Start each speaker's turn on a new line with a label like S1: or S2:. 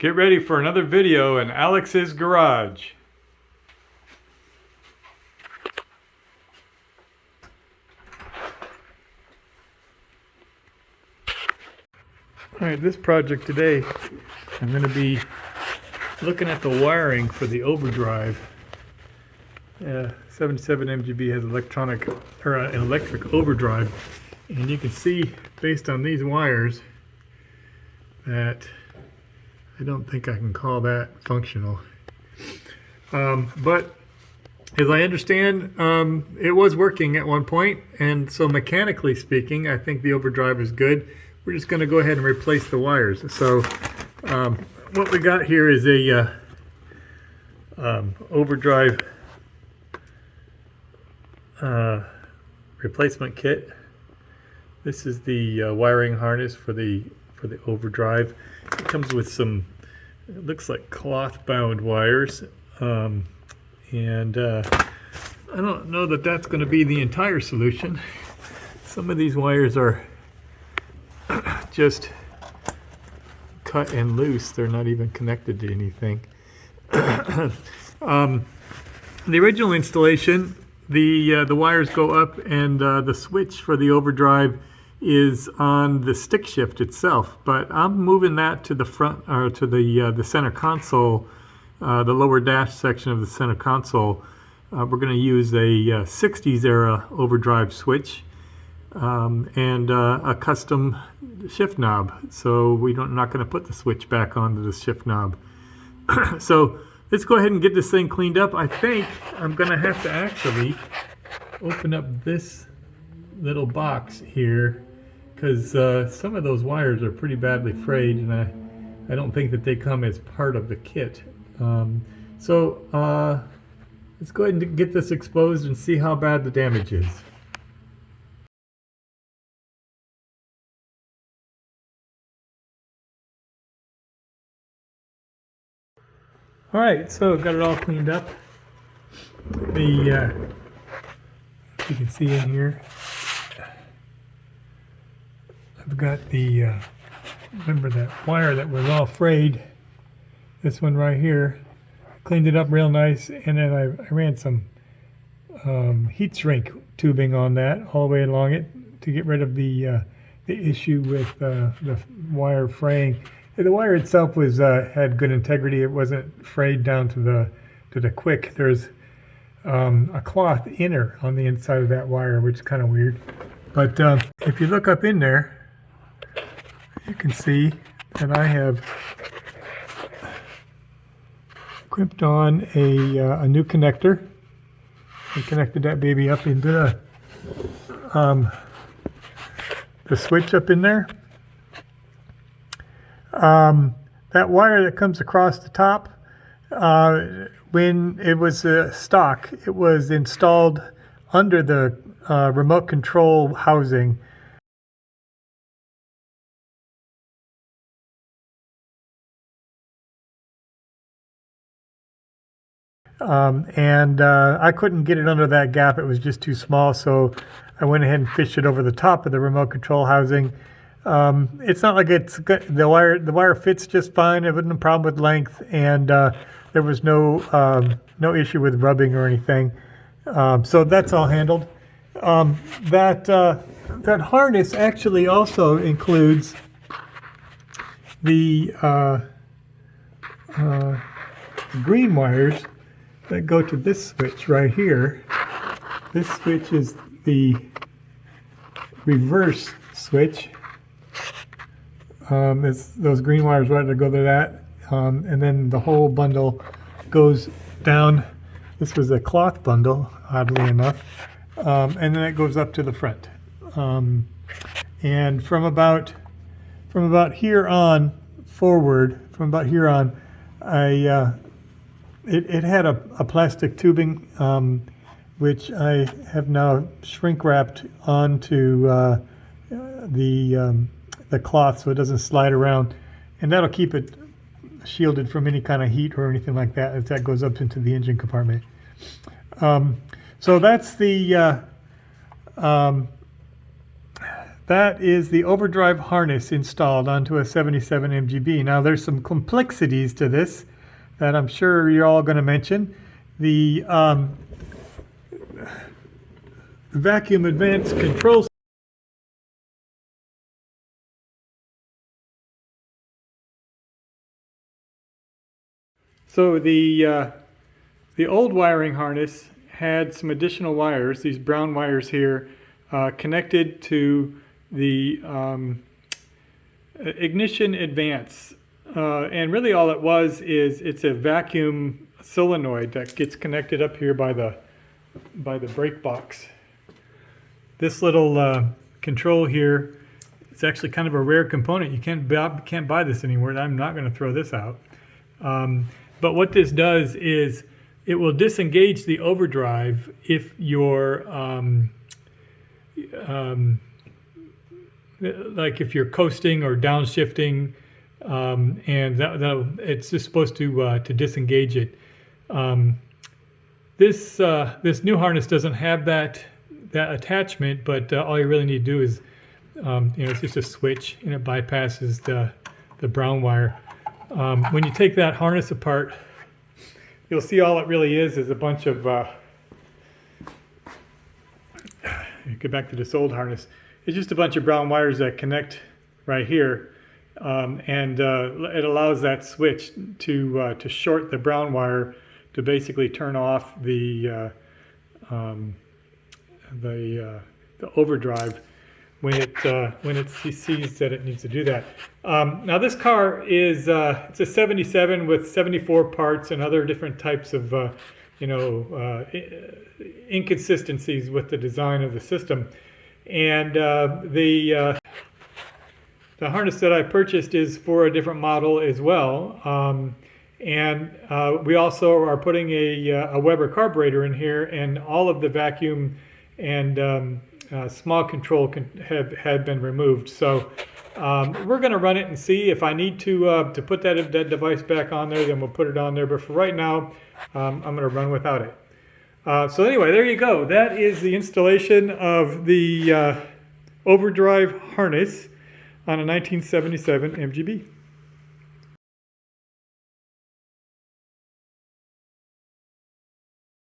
S1: Get ready for another video in Alex's garage. Alright, this project today, I'm going to be looking at the wiring for the overdrive. 77 MGB has an electric overdrive, and you can see based on these wires that I don't think I can call that functional. But as I understand, it was working at one point, and so mechanically speaking, I think the overdrive is good. We're just going to go ahead and replace the wires. So what we got here is a overdrive replacement kit. This is the wiring harness for the overdrive. It comes with some, it looks like cloth bound wires, and I don't know that that's going to be the entire solution. Some of these wires are just cut and loose. They're not even connected to anything. The original installation, the wires go up, and the switch for the overdrive is on the stick shift itself, but I'm moving that to the front, or to the center console, the lower dash section of the center console. We're going to use a 60s era overdrive switch and a custom shift knob, so we're not going to put the switch back onto the shift knob. So let's go ahead and get this thing cleaned up. I think I'm going to have to actually open up this little box here, because some of those wires are pretty badly frayed, and I don't think that they come as part of the kit. So let's go ahead and get this exposed and see how bad the damage is. Alright, so got it all cleaned up. You can see in here, I've got the, remember that wire that was all frayed, this one right here. Cleaned it up real nice, and then I ran some heat shrink tubing on that all the way along it to get rid of the issue with the wire fraying. The wire itself was had good integrity. It wasn't frayed down to the quick. There's a cloth inner on the inside of that wire, which is kind of weird. But if you look up in there, you can see that I have crimped on a new connector. I connected that baby up into the switch up in there. That wire that comes across the top, when it was stock, it was installed under the remote control housing. I couldn't get it under that gap. It was just too small, so I went ahead and fished it over the top of the remote control housing. It's not like it's good. The wire fits just fine. It wasn't a problem with length, and there was no issue with rubbing or anything. So that's all handled. That harness actually also includes the green wires that go to this switch right here. This switch is the reverse switch. Those green wires right to go to that, and then the whole bundle goes down. This was a cloth bundle, oddly enough, and then it goes up to the front. And from about here on forward, it had a plastic tubing, which I have now shrink wrapped onto the cloth so it doesn't slide around, and that'll keep it shielded from any kind of heat or anything like that as that goes up into the engine compartment. So that's the that is the overdrive harness installed onto a 77 MGB. Now there's some complexities to this that I'm sure you're all going to mention. The vacuum advanced control. So the old wiring harness had some additional wires, these brown wires here, connected to the ignition advance. And really all it was is it's a vacuum solenoid that gets connected up here by the brake box. This little control here, it's actually kind of a rare component. You can't buy this anywhere. I'm not going to throw this out. But what this does is it will disengage the overdrive if you're like if you're coasting or downshifting, and it's just supposed to disengage it. This new harness doesn't have that attachment, but all you really need to do is it's just a switch, and it bypasses the brown wire. When you take that harness apart, you'll see all it really is a bunch of, get back to this old harness, it's just a bunch of brown wires that connect right here, and it allows that switch to short the brown wire to basically turn off the overdrive when it sees that it needs to do that. Now this car is it's a 77 with 74 parts and other different types of inconsistencies with the design of the system. And the harness that I purchased is for a different model as well. And we also are putting a Weber carburetor in here, and all of the vacuum and small control had been removed. So we're going to run it and see if I need to put that device back on there, then we'll put it on there. But for right now, I'm going to run without it. So anyway, there you go. That is the installation of the overdrive harness on a 1977 MGB.